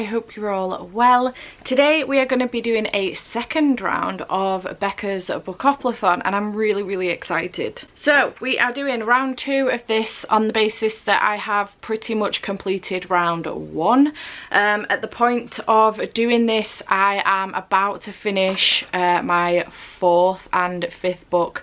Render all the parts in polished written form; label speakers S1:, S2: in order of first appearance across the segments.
S1: I hope you're all well. Today we are going to be doing a second round of Becca's Bookoplathon and I'm really excited. So we are doing round 2 of this on the basis that I have pretty much completed round 1. At the point of doing this, I am about to finish my 4th and 5th book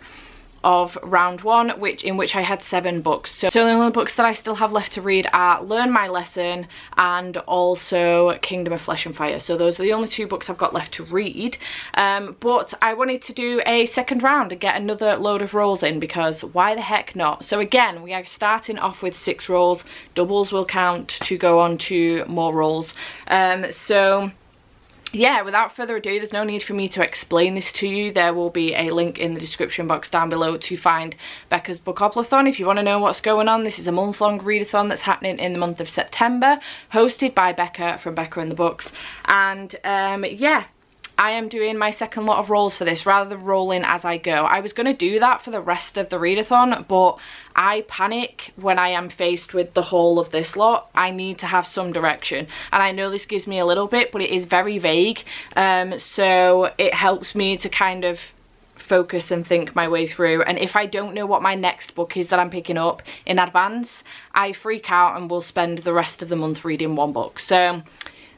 S1: of round 1, in which I had 7 books. So the only books that I still have left to read are Learn My Lesson and also Kingdom of Flesh and Fire. So those are the only 2 books I've got left to read. But I wanted to do a second round and get another load of rolls in, because why the heck not? So again, we are starting off with 6 rolls. Doubles will count to go on to more rolls. So yeah, without further ado, there's no need for me to explain this to you. There will be a link in the description box down below to find Becca's Bookoplathon if you want to know what's going on. This is a month-long readathon that's happening in the month of September, hosted by Becca from Becca and the Books. And yeah, I am doing my second lot of rolls for this rather than rolling as I go. I was going to do that for the rest of the readathon, but I panic when I am faced with the whole of this lot. I need to have some direction, and I know this gives me a little bit, but it is very vague, so it helps me to kind of focus and think my way through. And if I don't know what my next book is that I'm picking up in advance, I freak out and will spend the rest of the month reading one book. So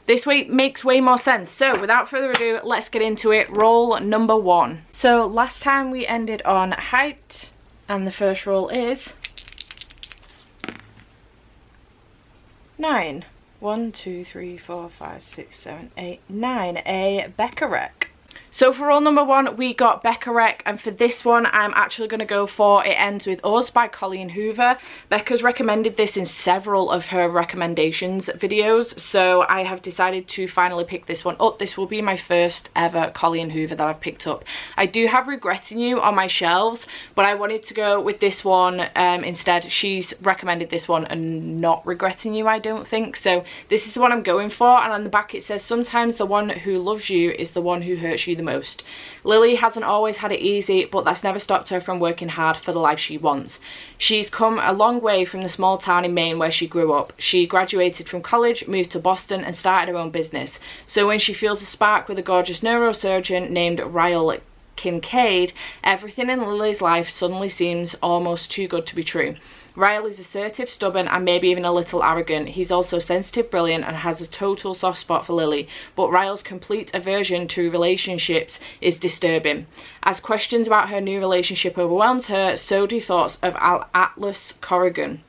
S1: this way makes way more sense. So without further ado, let's get into it. Roll number 1. So last time we ended on Hyped, and the first roll is 9. 1, 2, 3, 4, 5, 6, 7, 8, 9. A Becca rec. So for roll number 1, we got Becca rec, and for this one I'm actually going to go for It Ends With Us by Colleen Hoover. Becca's recommended this in several of her recommendations videos, so I have decided to finally pick this one up. This will be my first ever Colleen Hoover that I've picked up. I do have Regretting You on my shelves, but I wanted to go with this one instead. She's recommended this one and not Regretting You, I don't think. So this is the one I'm going for, and on the back it says, sometimes the one who loves you is the one who hurts you the most. Lily hasn't always had it easy, but that's never stopped her from working hard for the life she wants. She's come a long way from the small town in Maine where she grew up. She graduated from college, moved to Boston and started her own business. So when she feels a spark with a gorgeous neurosurgeon named Ryle Kincaid, everything in Lily's life suddenly seems almost too good to be true. Ryle is assertive, stubborn and maybe even a little arrogant. He's also sensitive, brilliant and has a total soft spot for Lily, but Ryle's complete aversion to relationships is disturbing. As questions about her new relationship overwhelms her, so do thoughts of Atlas Corrigan,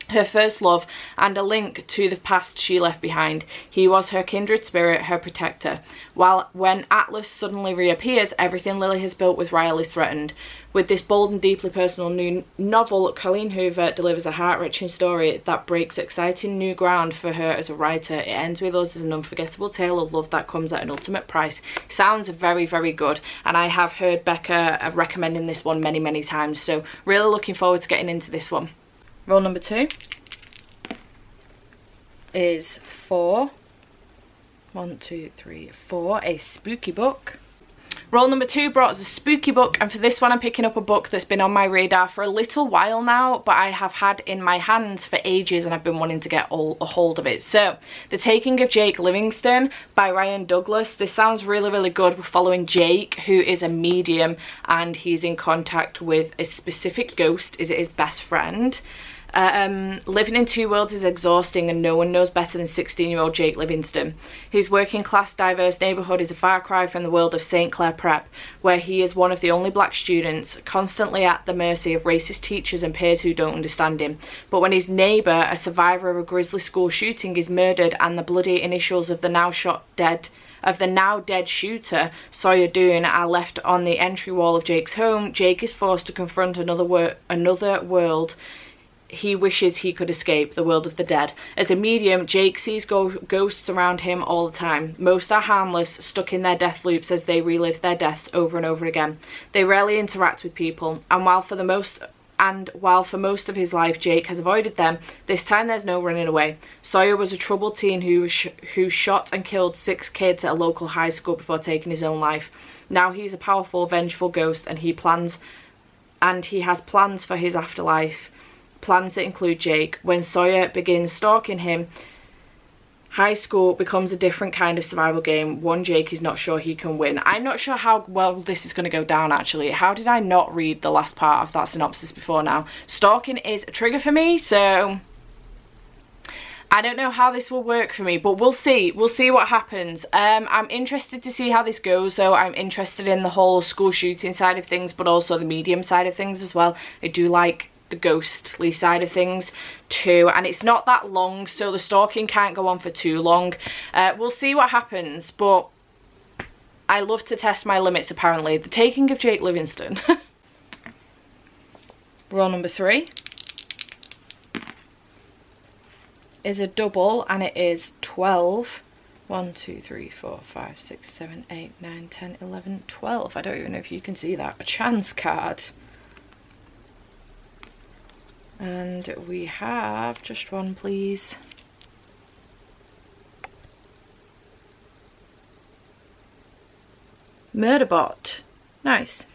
S1: her first love, and a link to the past she left behind. He was her kindred spirit, her protector. When Atlas suddenly reappears, everything Lily has built with Ryle is threatened. With this bold and deeply personal new novel, Colleen Hoover delivers a heart-wrenching story that breaks exciting new ground for her as a writer. It Ends With Us is an unforgettable tale of love that comes at an ultimate price. Sounds very good, and I have heard Becca recommending this one many times, so really looking forward to getting into this one. Roll number 2 is 4. 1, 2, 3, 4. A spooky book. Roll number 2 brought us a spooky book, and for this one I'm picking up a book that's been on my radar for a little while now, but I have had in my hands for ages and I've been wanting to get a hold of it. So, The Taking of Jake Livingston by Ryan Douglas. This sounds really good. We're following Jake, who is a medium, and he's in contact with a specific ghost. Is it his best friend? Living in two worlds is exhausting, and no one knows better than 16-year-old Jake Livingston. His working class diverse neighbourhood is a far cry from the world of St. Clair Prep, where he is one of the only black students, constantly at the mercy of racist teachers and peers who don't understand him. But when his neighbour, a survivor of a grisly school shooting, is murdered and the bloody initials of the now dead shooter, Sawyer Doon, are left on the entry wall of Jake's home, Jake is forced to confront another world he wishes he could escape, the world of the dead. As a medium, Jake sees ghosts around him all the time. Most are harmless, stuck in their death loops as they relive their deaths over and over again. They rarely interact with people, and while for most of his life Jake has avoided them, this time there's no running away. Sawyer was a troubled teen who shot and killed 6 kids at a local high school before taking his own life. Now he's a powerful, vengeful ghost, and he has plans for his afterlife. Plans that include Jake. When Sawyer begins stalking him, high school becomes a different kind of survival game. One Jake is not sure he can win. I'm not sure how well this is going to go down, actually. How did I not read the last part of that synopsis before now? Stalking is a trigger for me, so I don't know how this will work for me, but we'll see. We'll see what happens. I'm interested to see how this goes, though. I'm interested in the whole school shooting side of things, but also the medium side of things as well. I do like the ghostly side of things too, and it's not that long, so the stalking can't go on for too long. We'll see what happens, but I love to test my limits, apparently. The Taking of Jake Livingston. Roll number 3 is a double, and it is 12. 1, 2, 3, 4, 5, 6, 7, 8, 9, 10, 11, 12. I don't even know if you can see that. A chance card. And we have just one, please. Murderbot. Nice.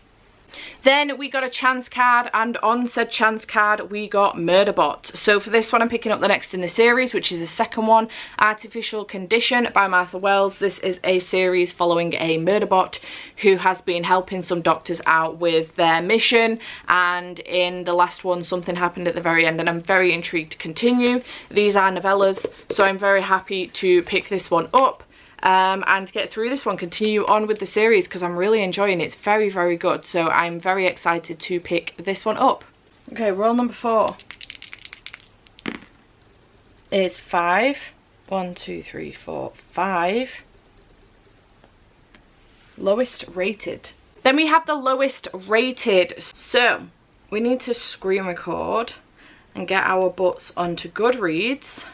S1: Then we got a chance card, and on said chance card we got Murderbot. So for this one I'm picking up the next in the series, which is the second one, Artificial Condition by Martha Wells. This is a series following a Murderbot who has been helping some doctors out with their mission, and in the last one something happened at the very end and I'm very intrigued to continue. These are novellas, so I'm very happy to pick this one up. And get through this one, continue on with the series, because I'm really enjoying it. It's very, very good, so I'm very excited to pick this one up. Okay, roll number 4 is 5. 1, 2, 3, 4, 5. Lowest rated. Then we have the lowest rated, so we need to screen record and get our butts onto Goodreads,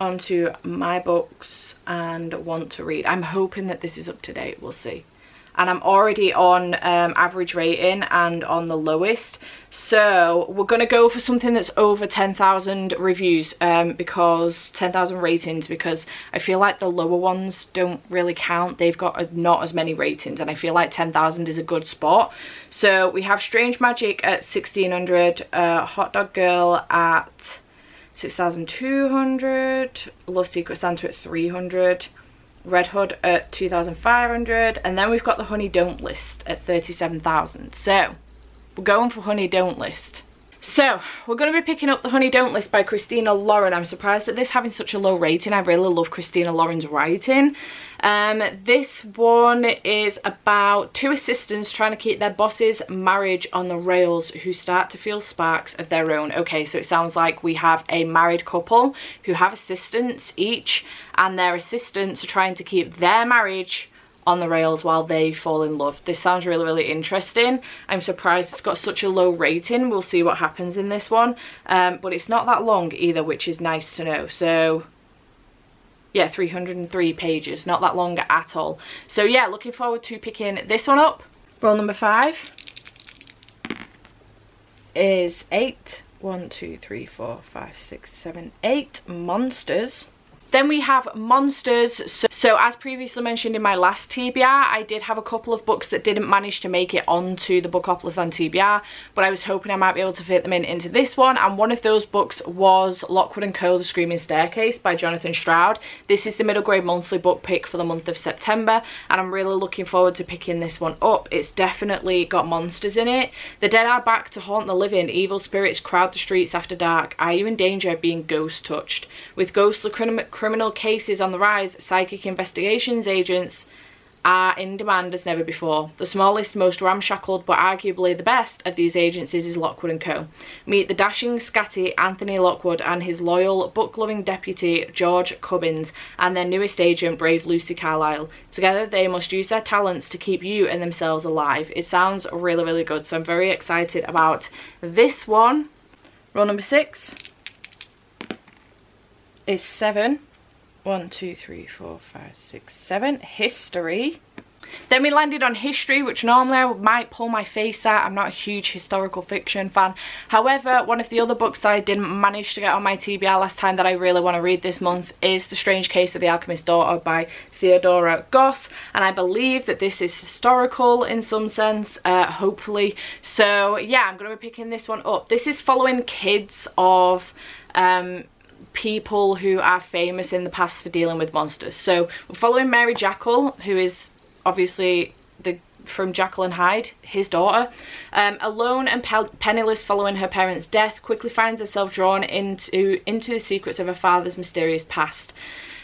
S1: onto my books, and want to read. I'm hoping that this is up to date. We'll see. And I'm already on average rating and on the lowest, so we're gonna go for something that's over 10,000 reviews, because 10,000 ratings, because I feel like the lower ones don't really count. They've got not as many ratings, and I feel like 10,000 is a good spot. So we have Strange Magic at 1,600, Hot Dog Girl at 6,200, Love Secret Santa at 300, Red Hood at 2,500, and then we've got the Honey Don't List at 37,000. So we're going for Honey Don't List. So we're going to be picking up the Honey Don't List by Christina Lauren. I'm surprised at this having such a low rating. I really love Christina Lauren's writing. This one is about 2 assistants trying to keep their boss's marriage on the rails who start to feel sparks of their own. Okay, so it sounds like we have a married couple who have assistants each, and their assistants are trying to keep their marriage on the rails while they fall in love. This sounds really, really interesting. I'm surprised it's got such a low rating. We'll see what happens in this one, but it's not that long either, which is nice to know. So yeah, 303 pages, not that long at all. So yeah, looking forward to picking this one up. Roll number 5 is 8. 1, 2, 3, 4, 5, 6, 7, 8 monsters. Then we have Monsters. So as previously mentioned in my last TBR, I did have a couple of books that didn't manage to make it onto the Bookoplathon Tbr, but I was hoping I might be able to fit them into this one, and one of those books was Lockwood & Co. The Screaming Staircase by Jonathan Stroud. This is the middle grade monthly book pick for the month of September, and I'm really looking forward to picking this one up. It's definitely got monsters in it. The dead are back to haunt the living. Evil spirits crowd the streets after dark. Are you in danger of being ghost touched? With ghostly criminal cases on the rise, psychic investigations agents are in demand as never before. The smallest, most ramshackled, but arguably the best of these agencies is Lockwood & Co. Meet the dashing scatty Anthony Lockwood and his loyal, book-loving deputy George Cubbins, and their newest agent, brave Lucy Carlyle. Together they must use their talents to keep you and themselves alive. It sounds really, really good, so I'm very excited about this one. Roll number 6 is 7. 1, 2, 3, 4, 5, 6, 7. History. Then we landed on History, which normally I might pull my face at. I'm not a huge historical fiction fan. However, one of the other books that I didn't manage to get on my TBR last time that I really want to read this month is The Strange Case of the Alchemist's Daughter by Theodora Goss, and I believe that this is historical in some sense, hopefully. So yeah, I'm going to be picking this one up. This is following kids of people who are famous in the past for dealing with monsters. So we're following Mary Jackal, who is obviously from Jekyll and Hyde, his daughter. Alone and penniless following her parents' death, quickly finds herself drawn into the secrets of her father's mysterious past.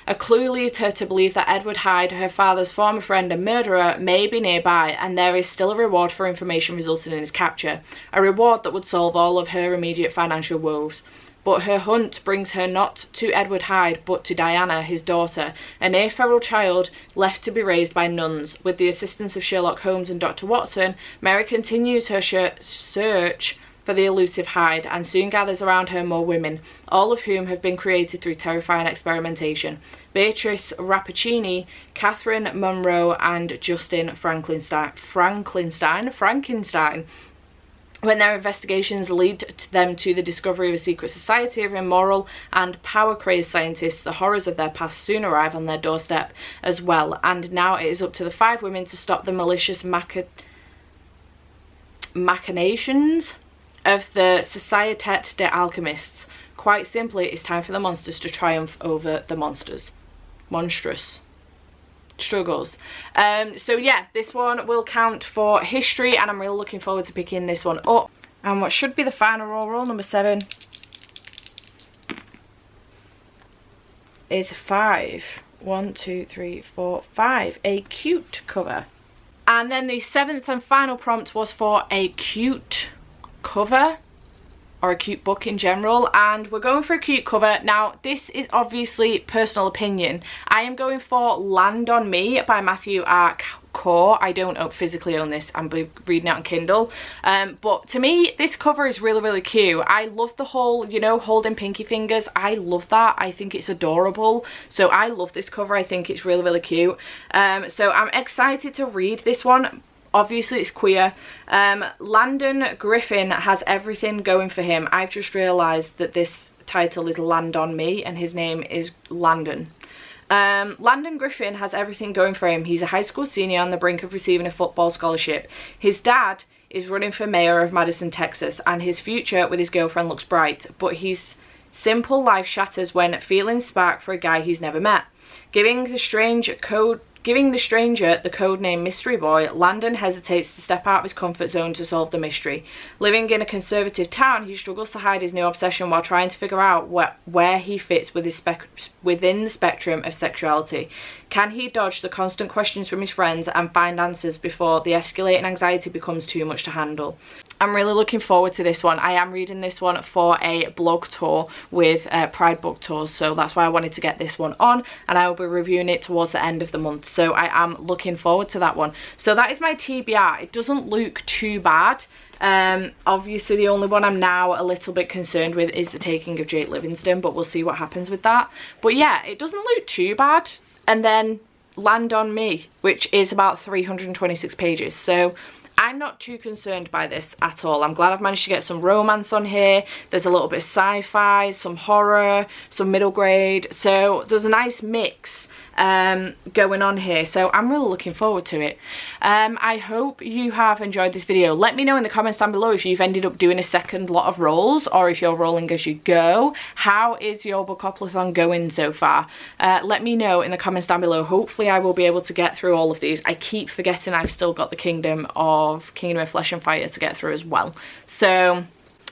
S1: A clue leads her to believe that Edward Hyde, her father's former friend and murderer, may be nearby, and there is still a reward for information resulting in his capture. A reward that would solve all of her immediate financial woes. But her hunt brings her not to Edward Hyde, but to Diana, his daughter, a near feral child left to be raised by nuns. With the assistance of Sherlock Holmes and Dr. Watson, Mary continues her search for the elusive Hyde, and soon gathers around her more women, all of whom have been created through terrifying experimentation. Beatrice Rappaccini, Catherine Monroe, and Justin Frankenstein. When their investigations lead them to the discovery of a secret society of immoral and power-crazed scientists, the horrors of their past soon arrive on their doorstep as well. And now it is up to the 5 women to stop the malicious machinations of the Société des Alchemists. Quite simply, it's time for the monsters to triumph over the monstrous struggles. So yeah, this one will count for history, and I'm really looking forward to picking this one up. And what should be the final roll, number 7, is 5. 1, 2, 3, 4, 5. A cute cover. And then the 7th and final prompt was for a cute cover, or a cute book in general, and we're going for a cute cover. Now, this is obviously personal opinion. I am going for Land on Me by Matthew R. Core. I don't physically own this, I'm reading it on Kindle, but to me this cover is really, really cute. I love the whole, you know, holding pinky fingers. I love that. I think it's adorable, so I love this cover. I think it's really, really cute. So I'm excited to read this one. Obviously it's queer. Landon Griffin has everything going for him. I've just realised that this title is Land on Me and his name is Landon. Landon Griffin has everything going for him. He's a high school senior on the brink of receiving a football scholarship. His dad is running for mayor of Madison, Texas, and his future with his girlfriend looks bright, but his simple life shatters when feelings spark for a guy he's never met. Giving the stranger the codename Mystery Boy, Landon hesitates to step out of his comfort zone to solve the mystery. Living in a conservative town, he struggles to hide his new obsession while trying to figure out where he fits within the spectrum of sexuality. Can he dodge the constant questions from his friends and find answers before the escalating anxiety becomes too much to handle? I'm really looking forward to this one. I am reading this one for a blog tour with Pride Book Tours, so that's why I wanted to get this one on, and I will be reviewing it towards the end of the month, so I am looking forward to that one. So that is my TBR. It doesn't look too bad. Obviously the only one I'm now a little bit concerned with is The Taking of Jake Livingston, but we'll see what happens with that. But yeah, it doesn't look too bad. And then Land on Me, which is about 326 pages, so I'm not too concerned by this at all. I'm glad I've managed to get some romance on here. There's a little bit of sci-fi, some horror, some middle grade, so there's a nice mix going on here, so I'm really looking forward to it. I hope you have enjoyed this video. Let me know in the comments down below if you've ended up doing a second lot of rolls, or if you're rolling as you go. How is your Bookoplathon going so far? Let me know in the comments down below. Hopefully I will be able to get through all of these. I keep forgetting I've still got the Kingdom of Flesh and Fire to get through as well, so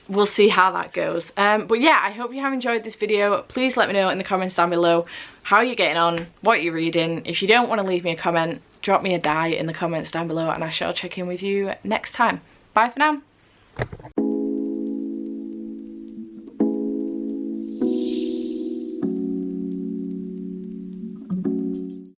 S1: we'll see how that goes. But yeah, I hope you have enjoyed this video. Please let me know in the comments down below how you're getting on, what you're reading. If you don't want to leave me a comment, drop me a die in the comments down below, and I shall check in with you next time. Bye for now.